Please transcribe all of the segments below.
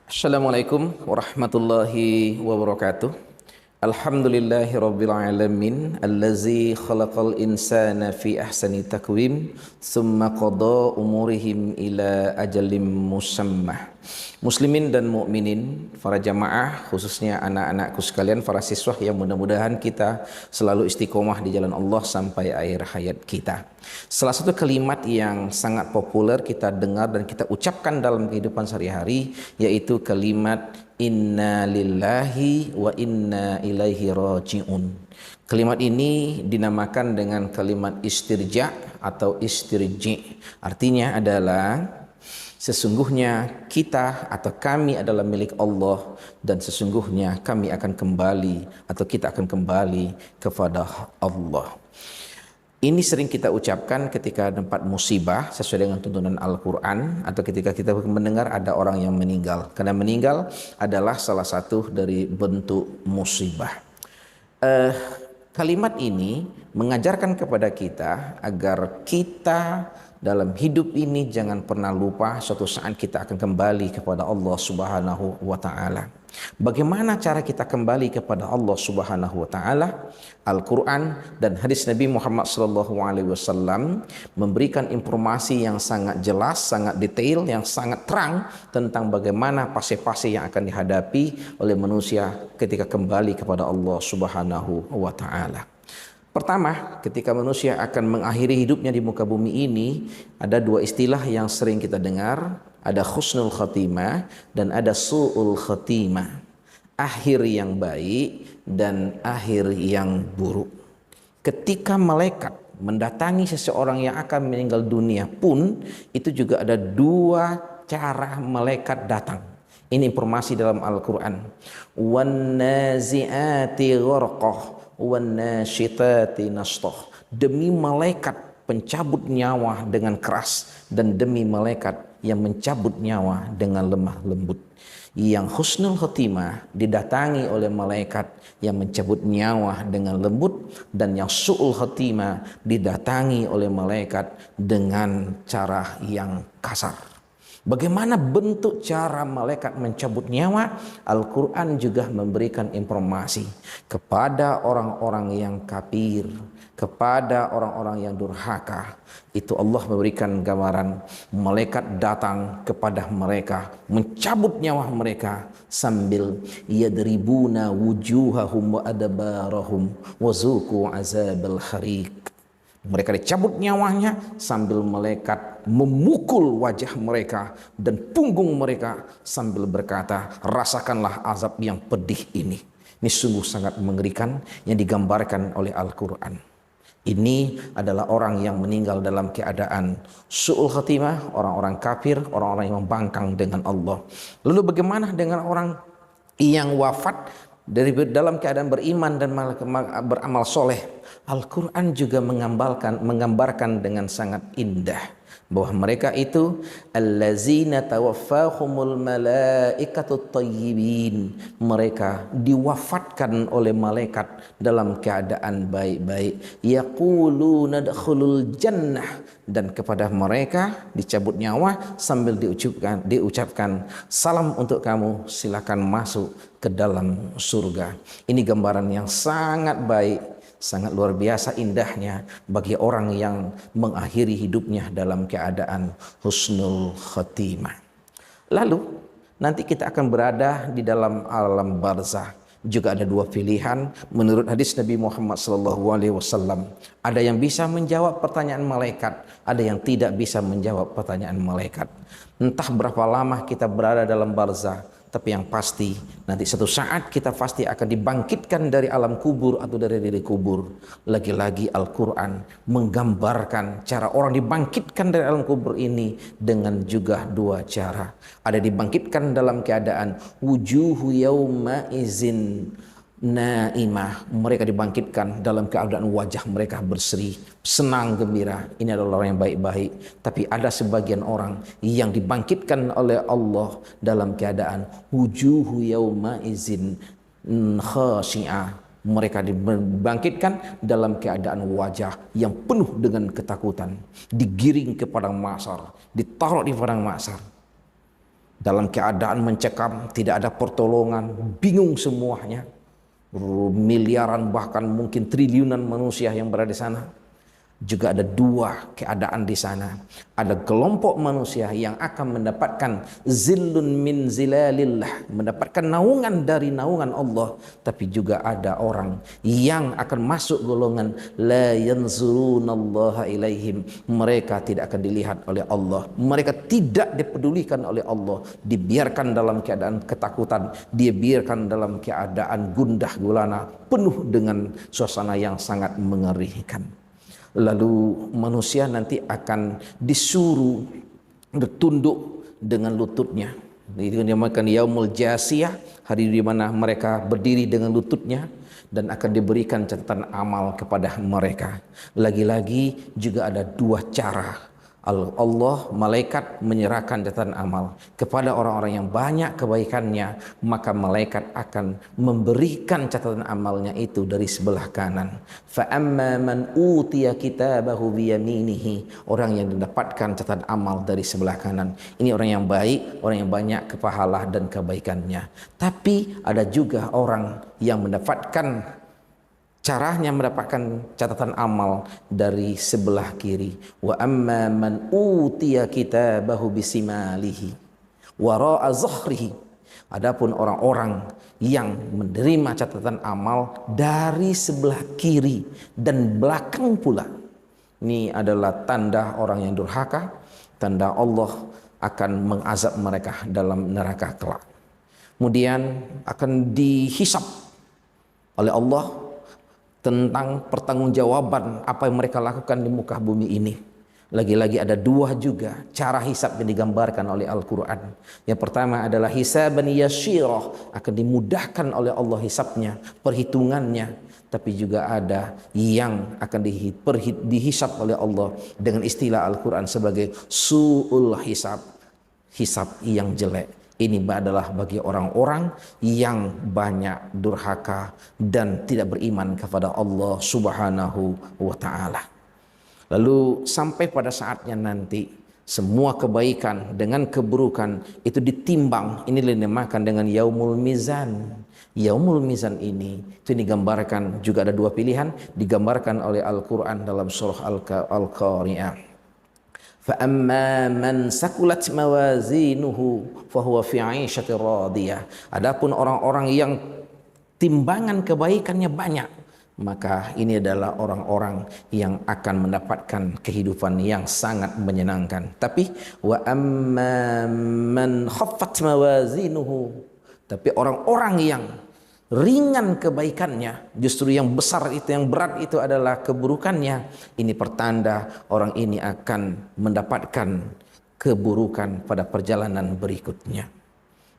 Assalamualaikum warahmatullahi wabarakatuh. Alhamdulillahi rabbil alamin allazi khalaqal insana fi ahsani takwim thumma qada umurihim ila ajalim musammah. Muslimin dan mukminin, para jamaah, khususnya anak-anakku sekalian, para siswa yang mudah-mudahan kita selalu istiqomah di jalan Allah sampai akhir hayat kita. Salah satu kalimat yang sangat populer kita dengar dan kita ucapkan dalam kehidupan sehari-hari yaitu kalimat inna lillahi wa inna ilaihi raji'un. Kalimat ini dinamakan dengan kalimat istirja atau istirji. Artinya adalah sesungguhnya kita atau kami adalah milik Allah dan sesungguhnya kami akan kembali atau kita akan kembali kepada Allah. Ini sering kita ucapkan ketika tempat musibah sesuai dengan tuntunan Al-Quran atau ketika kita mendengar ada orang yang meninggal. Karena meninggal adalah salah satu dari bentuk musibah. Kalimat ini mengajarkan kepada kita agar kita dalam hidup ini jangan pernah lupa suatu saat kita akan kembali kepada Allah Subhanahu wa taala. Bagaimana cara kita kembali kepada Allah Subhanahu wa taala? Al-Qur'an dan hadis Nabi Muhammad sallallahu alaihi wasallam memberikan informasi yang sangat jelas, sangat detail, yang sangat terang tentang bagaimana fase-fase yang akan dihadapi oleh manusia ketika kembali kepada Allah Subhanahu wa taala. Pertama, ketika manusia akan mengakhiri hidupnya di muka bumi ini, ada dua istilah yang sering kita dengar, ada husnul khatimah dan ada su'ul khatimah. Akhir yang baik dan akhir yang buruk. Ketika malaikat mendatangi seseorang yang akan meninggal dunia pun, itu juga ada dua cara malaikat datang. Ini informasi dalam Al-Quran. Wan nazi'ati gharqah wan nasyitati nashṭah. Demi malaikat pencabut nyawa dengan keras dan demi malaikat yang mencabut nyawa dengan lemah lembut. Yang husnul khotimah didatangi oleh malaikat yang mencabut nyawa dengan lembut dan yang su'ul khotimah didatangi oleh malaikat dengan cara yang kasar. Bagaimana bentuk cara malaikat mencabut nyawa? Al-Quran juga memberikan informasi kepada orang-orang yang kafir, kepada orang-orang yang durhaka. Itu Allah memberikan gambaran malaikat datang kepada mereka, mencabut nyawa mereka sambil yadribuna wujuhahum wa adbarahum wa zuqu azabal hariq. Mereka dicabut nyawanya sambil malaikat memukul wajah mereka dan punggung mereka sambil berkata, rasakanlah azab yang pedih ini. Ini sungguh sangat mengerikan yang digambarkan oleh Al-Quran. Ini adalah orang yang meninggal dalam keadaan su'ul khatimah, orang-orang kafir, orang-orang yang membangkang dengan Allah. Lalu bagaimana dengan orang yang wafat dari dalam keadaan beriman dan beramal soleh? Al-Quran juga menggambarkan dengan sangat indah bahwa mereka itu allazina tawaffahumul malaikatut thayyibin. Mereka diwafatkan oleh malaikat dalam keadaan baik-baik. Yaquluna adkhulul jannah, dan kepada mereka dicabut nyawa sambil diucapkan salam untuk kamu, silakan masuk ke dalam surga. Ini gambaran yang sangat baik, sangat luar biasa indahnya bagi orang yang mengakhiri hidupnya dalam keadaan husnul khatimah. Lalu nanti kita akan berada di dalam alam barzah. Juga ada dua pilihan menurut hadis Nabi Muhammad SAW. Ada yang bisa menjawab pertanyaan malaikat, ada yang tidak bisa menjawab pertanyaan malaikat. Entah berapa lama kita berada dalam barzah, tapi yang pasti nanti satu saat kita pasti akan dibangkitkan dari alam kubur atau dari diri kubur. Lagi-lagi Al-Quran menggambarkan cara orang dibangkitkan dari alam kubur ini dengan juga dua cara. Ada dibangkitkan dalam keadaan wujuhu yauma izin naimah, mereka dibangkitkan dalam keadaan wajah mereka berseri, senang, gembira. Ini adalah orang yang baik-baik. Tapi ada sebagian orang yang dibangkitkan oleh Allah dalam keadaan wujuhu yauma izin khashi'ah. Mereka dibangkitkan dalam keadaan wajah yang penuh dengan ketakutan, digiring ke padang mahsyar, ditaruh di padang mahsyar. dalam keadaan mencekam, tidak ada pertolongan, bingung semuanya. Miliaran bahkan mungkin triliunan manusia yang berada di sana. Juga ada dua keadaan di sana. Ada kelompok manusia yang akan mendapatkan zillun min zilalillah, mendapatkan naungan dari naungan Allah. Tapi juga ada orang yang akan masuk golongan la yanzurunallaha ilaihim. Mereka tidak akan dilihat oleh Allah. Mereka tidak dipedulikan oleh Allah. Dibiarkan dalam keadaan ketakutan. Dibiarkan dalam keadaan gundah gulana, penuh dengan suasana yang sangat mengerikan. Lalu manusia nanti akan disuruh bertunduk dengan lututnya. Itu dinamakan yaumul jasiyah, hari di mana mereka berdiri dengan lututnya dan akan diberikan catatan amal kepada mereka. Lagi-lagi juga ada dua cara. Allah, malaikat menyerahkan catatan amal kepada orang-orang yang banyak kebaikannya, maka malaikat akan memberikan catatan amalnya itu dari sebelah kanan. Fa amma man utiya kitabahu biyaminihi, orang yang mendapatkan catatan amal dari sebelah kanan. Ini orang yang baik, orang yang banyak kepahala dan kebaikannya. Tapi ada juga orang yang mendapatkan caranya mendapatkan catatan amal dari sebelah kiri. Wa amma man utiya kitabahu bisimalihi wara'a zahrihi. Adapun orang-orang yang menerima catatan amal dari sebelah kiri dan belakang pula. Ini adalah tanda orang yang durhaka, tanda Allah akan mengazab mereka dalam neraka kelak. Kemudian akan dihisab oleh Allah tentang pertanggungjawaban apa yang mereka lakukan di muka bumi ini. Lagi-lagi ada dua juga cara hisab yang digambarkan oleh Al-Quran. Yang pertama adalah hisaban yasyirah, akan dimudahkan oleh Allah hisabnya, perhitungannya. Tapi juga ada yang akan dihisab oleh Allah dengan istilah Al-Quran sebagai su'ul hisab, hisab yang jelek. Ini adalah bagi orang-orang yang banyak durhaka dan tidak beriman kepada Allah Subhanahu wa ta'ala. Lalu sampai pada saatnya nanti semua kebaikan dengan keburukan itu ditimbang. Ini dinamakan dengan yaumul mizan. Yaumul mizan ini itu digambarkan, juga ada dua pilihan, digambarkan oleh Al-Quran dalam surah Al-Qari'ah. فَأَمَّا مَنْ سَكُلَتْ مَوَازِينُهُ فَهُوَ فِي عِيشَةٍ رَاضِيَةٍ. Adapun orang-orang yang timbangan kebaikannya banyak, maka ini adalah orang-orang yang akan mendapatkan kehidupan yang sangat menyenangkan. Tapi wa amma man khaffat mawazinuhu, tapi orang-orang yang ringan kebaikannya, justru yang besar itu, yang berat itu adalah keburukannya. Ini pertanda orang ini akan mendapatkan keburukan pada perjalanan berikutnya.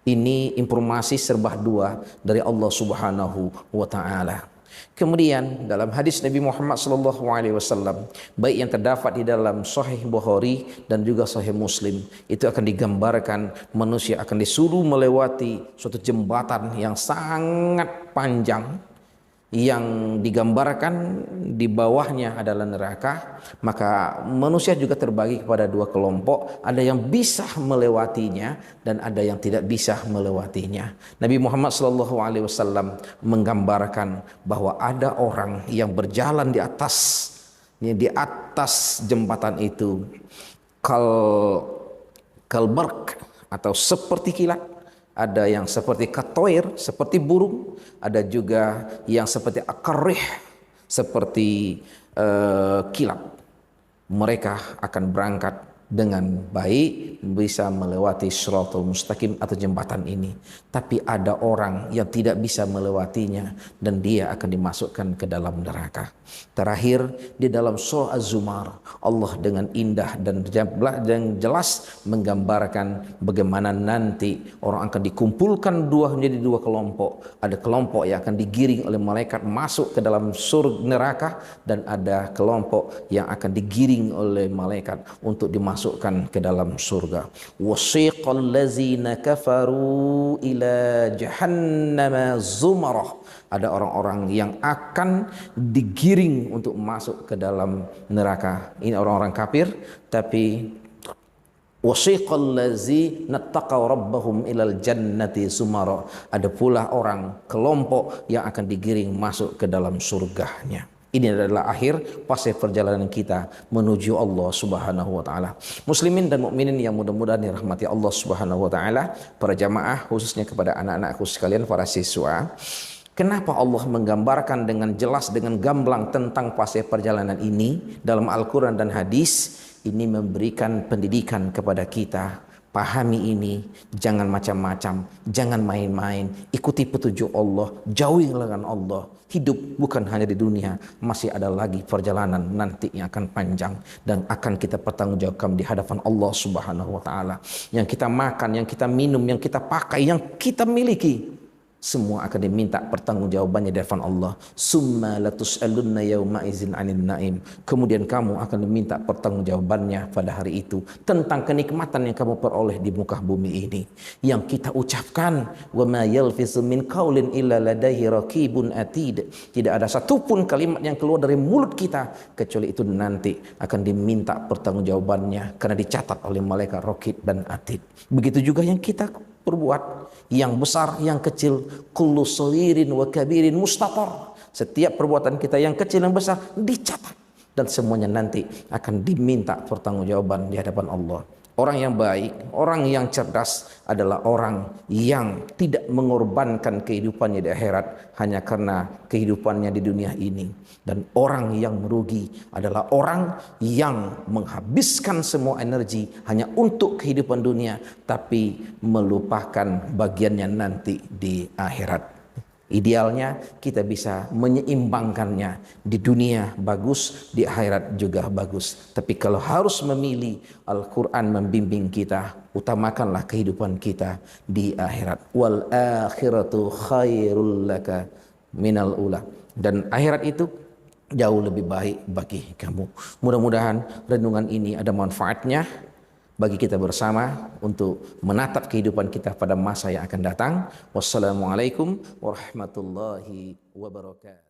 Ini informasi serba dua dari Allah Subhanahu wa ta'ala. Kemudian dalam hadis Nabi Muhammad SAW, baik yang terdapat di dalam Sahih Bukhari dan juga Sahih Muslim, itu akan digambarkan manusia akan disuruh melewati suatu jembatan yang sangat panjang, yang digambarkan di bawahnya adalah neraka. Maka manusia juga terbagi kepada dua kelompok, ada yang bisa melewatinya dan ada yang tidak bisa melewatinya. Nabi Muhammad SAW menggambarkan bahwa ada orang yang berjalan di atas jembatan itu kalbark atau seperti kilat. Ada yang seperti katoir, seperti burung. Ada juga yang seperti akarih, seperti kilat. Mereka akan berangkat dengan baik, bisa melewati Shirathul Mustaqim atau jembatan ini. Tapi ada orang yang tidak bisa melewatinya dan dia akan dimasukkan ke dalam neraka. Terakhir di dalam surah Az-Zumar, Allah dengan indah dan jelas menggambarkan bagaimana nanti orang akan dikumpulkan menjadi dua kelompok. Ada kelompok yang akan digiring oleh malaikat masuk ke dalam surga neraka, dan ada kelompok yang akan digiring oleh malaikat untuk dimasukkan ke dalam surga. Wasiqal ladzina kafaru ila jahannama zumarah. Ada orang-orang yang akan digiring untuk masuk ke dalam neraka. Ini orang-orang kafir, tapi Wasiqal ladzina taqaw rabbahum ilal jannati sumara. Ada pula orang kelompok yang akan digiring masuk ke dalam surganya. Ini adalah akhir fase perjalanan kita menuju Allah Subhanahu wa taala. Muslimin dan mukminin yang mudah-mudahan dirahmati Allah Subhanahu wa taala, para jamaah khususnya kepada anak-anakku sekalian para siswa. Kenapa Allah menggambarkan dengan jelas, dengan gamblang tentang fase perjalanan ini dalam Al-Quran dan hadis? Ini memberikan pendidikan kepada kita. Pahami ini, jangan macam-macam, jangan main-main, ikuti petunjuk Allah, jauhi larangan Allah. Hidup bukan hanya di dunia, masih ada lagi perjalanan nanti yang akan panjang dan akan kita pertanggungjawabkan di hadapan Allah Subhanahu wa taala. Yang kita makan, yang kita minum, yang kita pakai, yang kita miliki, semua akan diminta pertanggungjawabannya di hadapan Allah. Summa latus'alunna yauma izin 'anil na'im. Kemudian kamu akan diminta pertanggungjawabannya pada hari itu tentang kenikmatan yang kamu peroleh di muka bumi ini. Yang kita ucapkan, wa ma yalfizu min qaulin illa ladaihi raqibun atid. Tidak ada satupun kalimat yang keluar dari mulut kita kecuali itu nanti akan diminta pertanggungjawabannya karena dicatat oleh malaikat raqib dan atid. Begitu juga yang kita perbuat, yang besar, yang kecil, kullu saghirin wa kabirin mustatar. Setiap perbuatan kita yang kecil yang besar dicatat dan semuanya nanti akan diminta pertanggungjawaban di hadapan Allah. Orang yang baik, orang yang cerdas adalah orang yang tidak mengorbankan kehidupannya di akhirat hanya karena kehidupannya di dunia ini. Dan orang yang merugi adalah orang yang menghabiskan semua energi hanya untuk kehidupan dunia, tapi melupakan bagiannya nanti di akhirat. Idealnya kita bisa menyeimbangkannya, di dunia bagus, di akhirat juga bagus. Tapi kalau harus memilih, Al-Quran membimbing kita, utamakanlah kehidupan kita di akhirat. Wal akhiratu khairul laka minal ula. Dan akhirat itu jauh lebih baik bagi kamu. Mudah-mudahan renungan ini ada manfaatnya bagi kita bersama untuk menatap kehidupan kita pada masa yang akan datang. Wassalamualaikum warahmatullahi wabarakatuh.